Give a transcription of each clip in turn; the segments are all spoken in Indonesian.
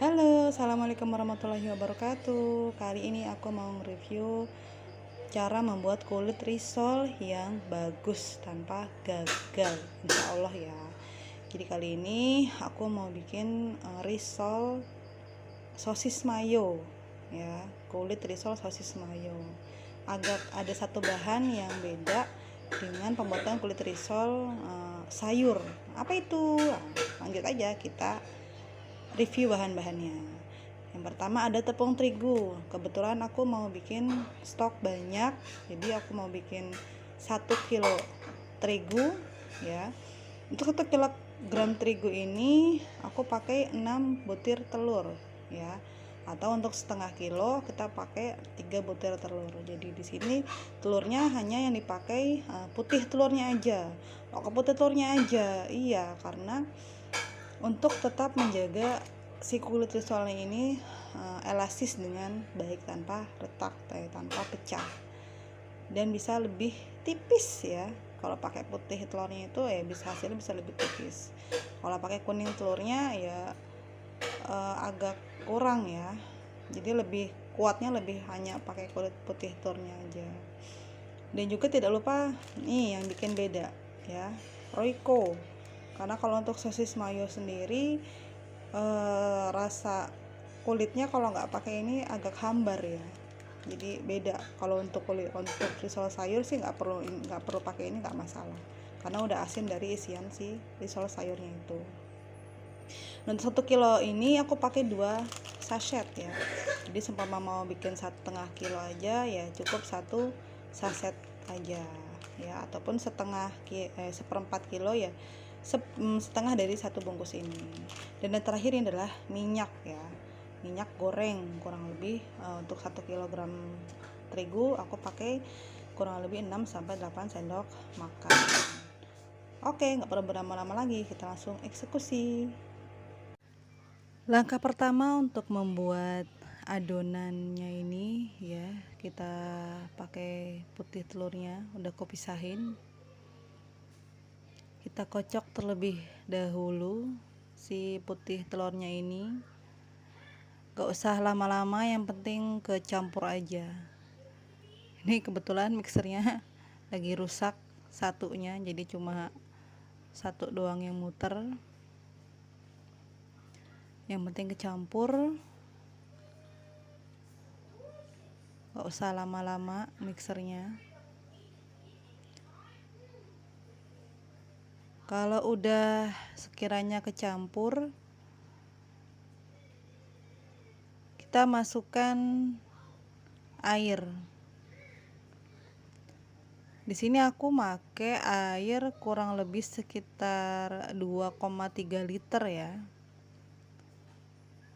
Halo, assalamualaikum warahmatullahi wabarakatuh. Kali ini aku mau review cara membuat kulit risol yang bagus tanpa gagal, insya Allah ya. Jadi kali ini aku mau bikin risol sosis mayo, ya, kulit risol sosis mayo. Agak ada satu bahan yang beda dengan pembuatan kulit risol sayur. Apa itu? Lanjut aja kita review bahan-bahannya. Yang pertama ada tepung terigu. Kebetulan aku mau bikin stok banyak, jadi aku mau bikin 1 kilo terigu ya. Untuk 1 kilogram terigu ini aku pakai 6 butir telur ya. Atau untuk setengah kilo kita pakai 3 butir telur. Jadi di sini telurnya hanya yang dipakai putih telurnya aja. Putih telurnya aja. Iya, karena untuk tetap menjaga si kulit risolnya ini elastis dengan baik, tanpa retak, tanpa pecah, dan bisa lebih tipis ya. Kalau pakai putih telurnya itu ya bisa hasilnya bisa lebih tipis. Kalau pakai kuning telurnya ya agak kurang ya. Jadi lebih kuatnya lebih hanya pakai kulit putih telurnya aja. Dan juga tidak lupa nih yang bikin beda ya, Royco. Karena kalau untuk sosis mayo sendiri rasa kulitnya kalau nggak pakai ini agak hambar ya. Jadi beda. Kalau untuk risol sayur sih nggak perlu pakai ini, nggak masalah. Karena udah asin dari isian si risol sayurnya itu. Untuk 1 kilo ini aku pakai 2 sachet ya. Jadi seumpama mau bikin 1,5 kilo aja ya cukup 1 sachet aja ya, ataupun seperempat kilo ya, setengah dari 1 bungkus ini. Dan yang terakhir ini adalah minyak ya, minyak goreng kurang lebih untuk 1 kilogram terigu aku pakai kurang lebih 6-8 sendok makan. Oke, nggak perlu berlama-lama lagi, kita langsung eksekusi. Langkah pertama untuk membuat adonannya ini ya, kita pakai putih telurnya udah aku pisahin. Kita kocok terlebih dahulu si putih telurnya ini. Gak usah lama-lama, yang penting kecampur aja. Ini kebetulan mixernya lagi rusak satunya, jadi cuma satu doang yang muter. Yang penting kecampur, gak usah lama-lama mixernya. Kalau udah sekiranya kecampur, kita masukkan air. Di sini aku make air kurang lebih sekitar 2,3 liter ya.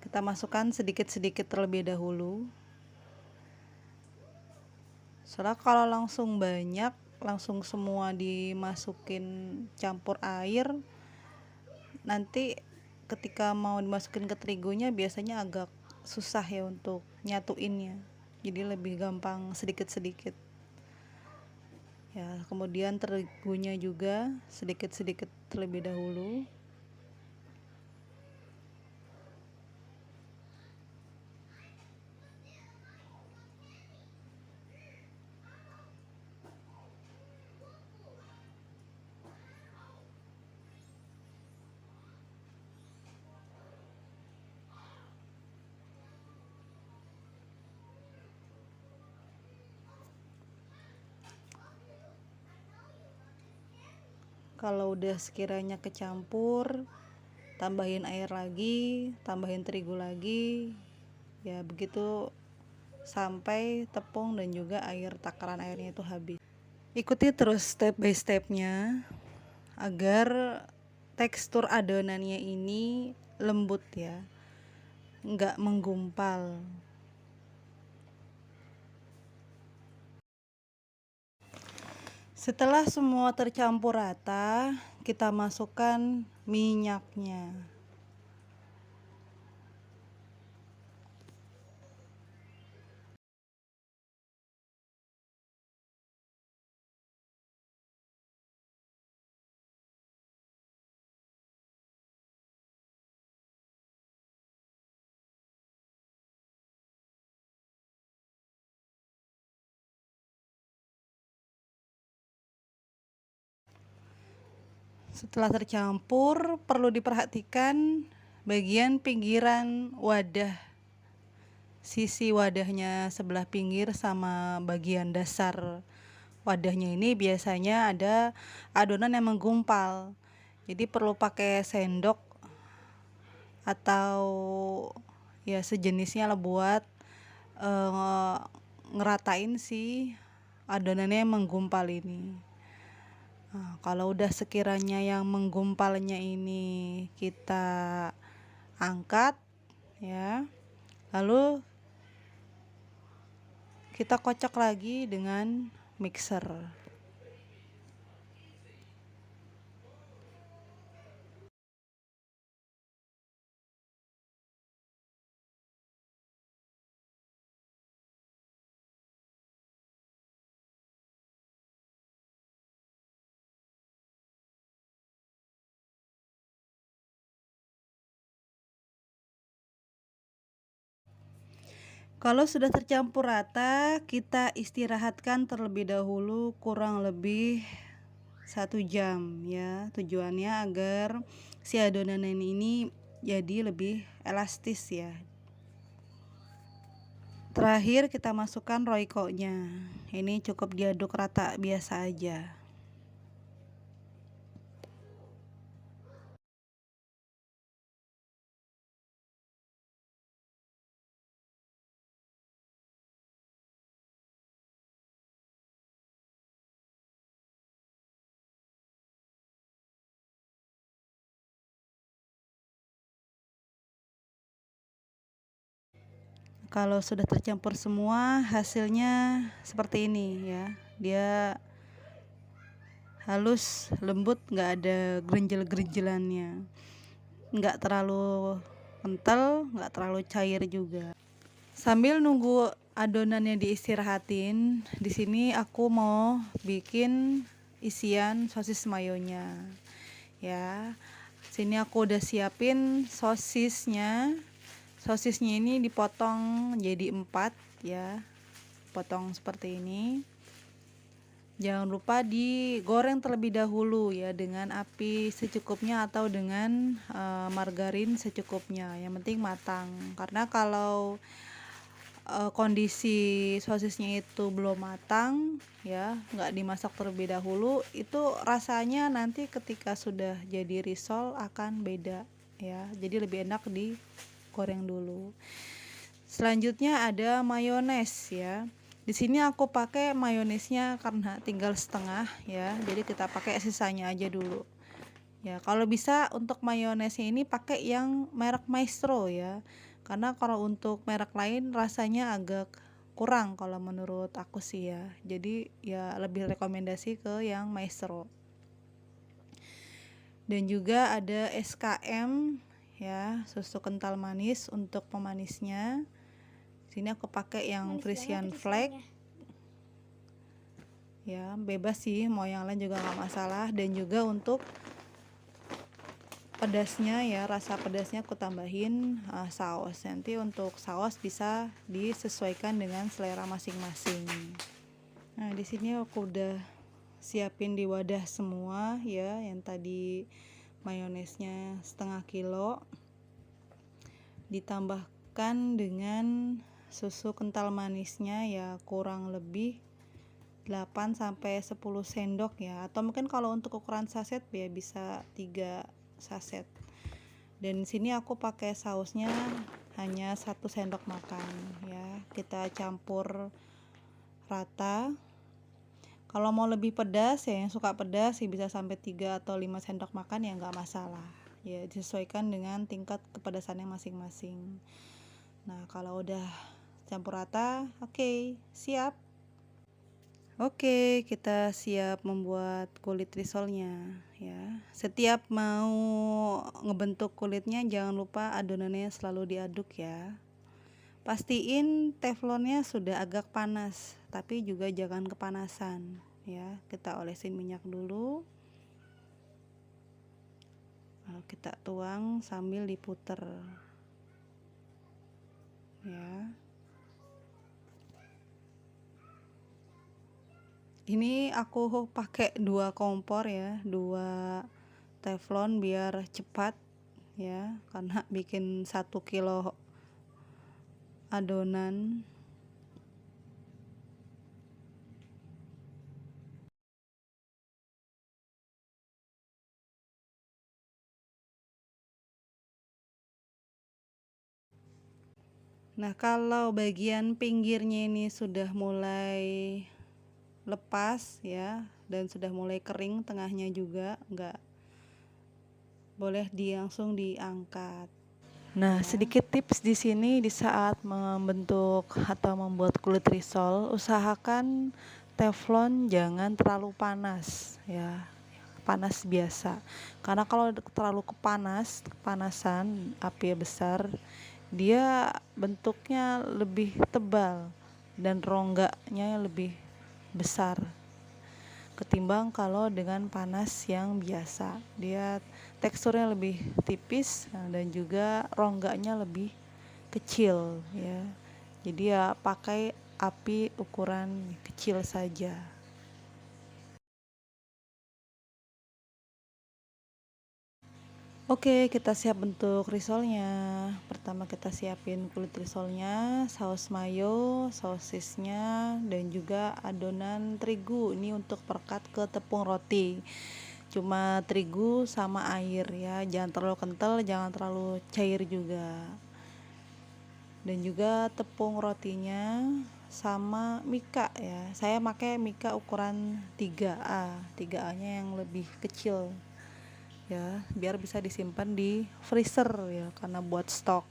Kita masukkan sedikit-sedikit terlebih dahulu. Soalnya kalau langsung banyak, langsung semua dimasukin campur air, nanti ketika mau dimasukin ke terigunya biasanya agak susah ya untuk nyatuinnya. Jadi lebih gampang sedikit-sedikit. Ya, kemudian terigunya juga sedikit-sedikit terlebih dahulu. Kalau udah sekiranya kecampur, tambahin air lagi, tambahin terigu lagi. Ya begitu sampai tepung dan juga takaran airnya itu habis. Ikuti terus step by stepnya agar tekstur adonannya ini lembut ya, nggak menggumpal. Setelah semua tercampur rata, kita masukkan minyaknya. Setelah tercampur, perlu diperhatikan bagian pinggiran wadah, sisi wadahnya sebelah pinggir sama bagian dasar wadahnya ini biasanya ada adonan yang menggumpal. Jadi perlu pakai sendok atau ya sejenisnya lah buat ngeratain si adonannya yang menggumpal ini. Nah, kalau udah sekiranya yang menggumpalnya ini kita angkat ya, lalu kita kocok lagi dengan mixer. Kalau sudah tercampur rata, kita istirahatkan terlebih dahulu kurang lebih 1 jam ya. Tujuannya agar si adonan ini jadi lebih elastis ya. Terakhir kita masukkan royco-nya. Ini cukup diaduk rata biasa aja. Kalau sudah tercampur semua, hasilnya seperti ini ya. Dia halus, lembut, nggak ada gerenjel-gerenjelannya, nggak terlalu kental, nggak terlalu cair juga. Sambil nunggu adonannya diistirahatin, di sini aku mau bikin isian sosis mayonya ya. Sini aku udah siapin sosisnya. Sosisnya ini dipotong jadi 4 ya, potong seperti ini. Jangan lupa digoreng terlebih dahulu ya, dengan api secukupnya atau dengan margarin secukupnya. Yang penting matang, karena kalau kondisi sosisnya itu belum matang ya, nggak dimasak terlebih dahulu, itu rasanya nanti ketika sudah jadi risol akan beda ya. Jadi lebih enak digoreng dulu. Selanjutnya ada mayones ya. Di sini aku pakai mayonesnya karena tinggal setengah ya, jadi kita pakai sisanya aja dulu. Ya, kalau bisa untuk mayonesnya ini pakai yang merek Maestro ya. Karena kalau untuk merek lain rasanya agak kurang kalau menurut aku sih ya. Jadi ya lebih rekomendasi ke yang Maestro. Dan juga ada SKM ya, susu kental manis untuk pemanisnya. Sini aku pakai yang Frisian Flag ya, bebas sih mau yang lain juga nggak masalah. Dan juga untuk pedasnya ya, rasa pedasnya aku tambahin saus. Nanti untuk saus bisa disesuaikan dengan selera masing-masing. Nah, di sini aku udah siapin di wadah semua ya, yang tadi mayonesnya setengah kilo ditambahkan dengan susu kental manisnya ya, kurang lebih 8 sampai 10 sendok ya, atau mungkin kalau untuk ukuran saset ya bisa 3 saset. Dan sini aku pakai sausnya hanya 1 sendok makan ya. Kita campur rata. Kalau mau lebih pedas ya, yang suka pedas sih bisa sampai 3 atau 5 sendok makan ya, nggak masalah ya, disesuaikan dengan tingkat kepedasannya masing-masing. Nah, kalau udah campur rata, oke, siap. Oke, kita siap membuat kulit risolnya ya. Setiap mau ngebentuk kulitnya jangan lupa adonannya selalu diaduk ya. Pastiin teflonnya sudah agak panas, tapi juga jangan kepanasan ya. Kita olesin minyak dulu. Lalu kita tuang sambil diputer ya. Ini aku pakai 2 kompor ya, 2 teflon biar cepat ya, karena bikin 1 kilo adonan. Nah, kalau bagian pinggirnya ini sudah mulai lepas ya, dan sudah mulai kering tengahnya juga, enggak boleh langsung diangkat. Nah, sedikit tips di sini di saat membentuk atau membuat kulit risol, usahakan teflon jangan terlalu panas ya. Panas biasa. Karena kalau terlalu kepanasan, api besar, dia bentuknya lebih tebal dan rongganya lebih besar ketimbang kalau dengan panas yang biasa. Dia teksturnya lebih tipis dan juga rongganya lebih kecil ya. Jadi ya pakai api ukuran kecil saja. Oke, kita siap bentuk risolnya. Pertama kita siapin kulit risolnya, saus mayo, sosisnya, dan juga adonan terigu. Ini untuk perekat ke tepung roti. Cuma terigu sama air ya, jangan terlalu kental, jangan terlalu cair juga. Dan juga tepung rotinya sama mika ya. Saya pakai mika ukuran 3A. 3A-nya yang lebih kecil. Ya, biar bisa disimpan di freezer ya, karena buat stok.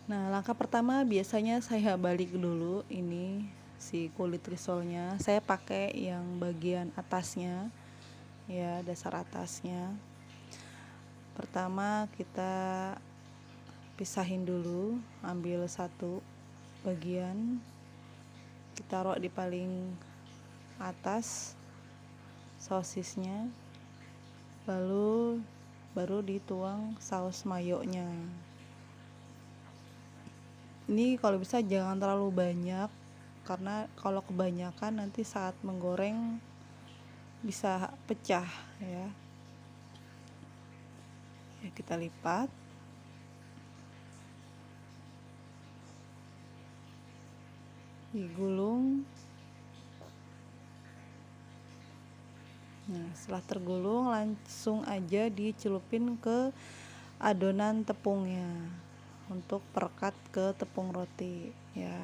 Nah, langkah pertama biasanya saya balik dulu ini si kulit risolnya. Saya pakai yang bagian atasnya ya, dasar atasnya. Pertama kita pisahin dulu, ambil satu bagian, kita taruh di paling atas sosisnya, lalu baru dituang saus mayonya. Ini kalau bisa jangan terlalu banyak, karena kalau kebanyakan nanti saat menggoreng bisa pecah ya. Ya, kita lipat. Digulung. Nah, setelah tergulung langsung aja dicelupin ke adonan tepungnya untuk perekat ke tepung roti ya.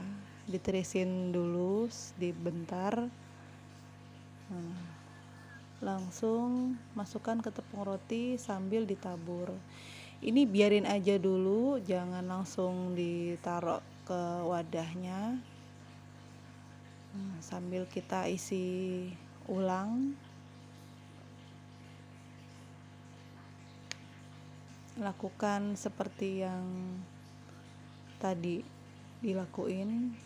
Ditirisin dulu dibentar. Nah, langsung masukkan ke tepung roti sambil ditabur. Ini biarin aja dulu, jangan langsung ditaruh ke wadahnya. Nah, sambil kita isi ulang. Lakukan seperti yang tadi dilakuin.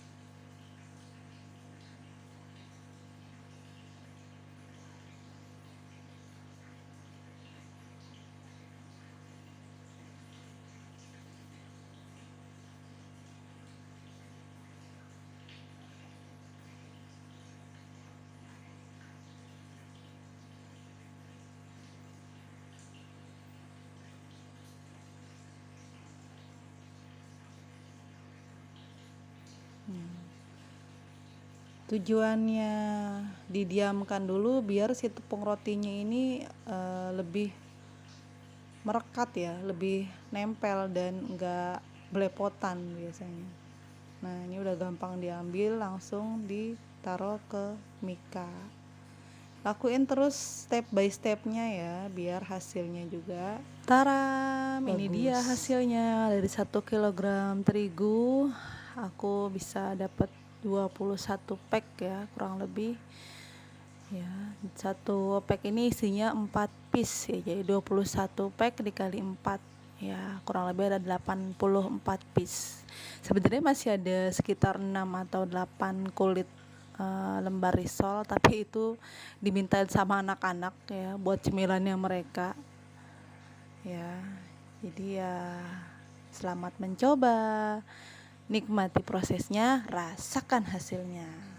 Tujuannya didiamkan dulu biar si tepung rotinya ini lebih merekat ya, lebih nempel dan enggak belepotan biasanya. Nah, ini udah gampang diambil, langsung ditaruh ke mika. Lakuin terus step by stepnya ya, biar hasilnya juga taram. Bagus. Ini dia hasilnya. Dari 1 kg terigu aku bisa dapat 21 pack ya, kurang lebih ya. Satu pack ini isinya 4 piece ya, jadi 21 pack dikali 4 ya, kurang lebih ada 84 piece. Sebenarnya masih ada sekitar 6 atau 8 kulit lembar risol, tapi itu dimintain sama anak-anak ya, buat cemilannya mereka ya. Jadi ya, selamat mencoba, nikmati prosesnya, rasakan hasilnya.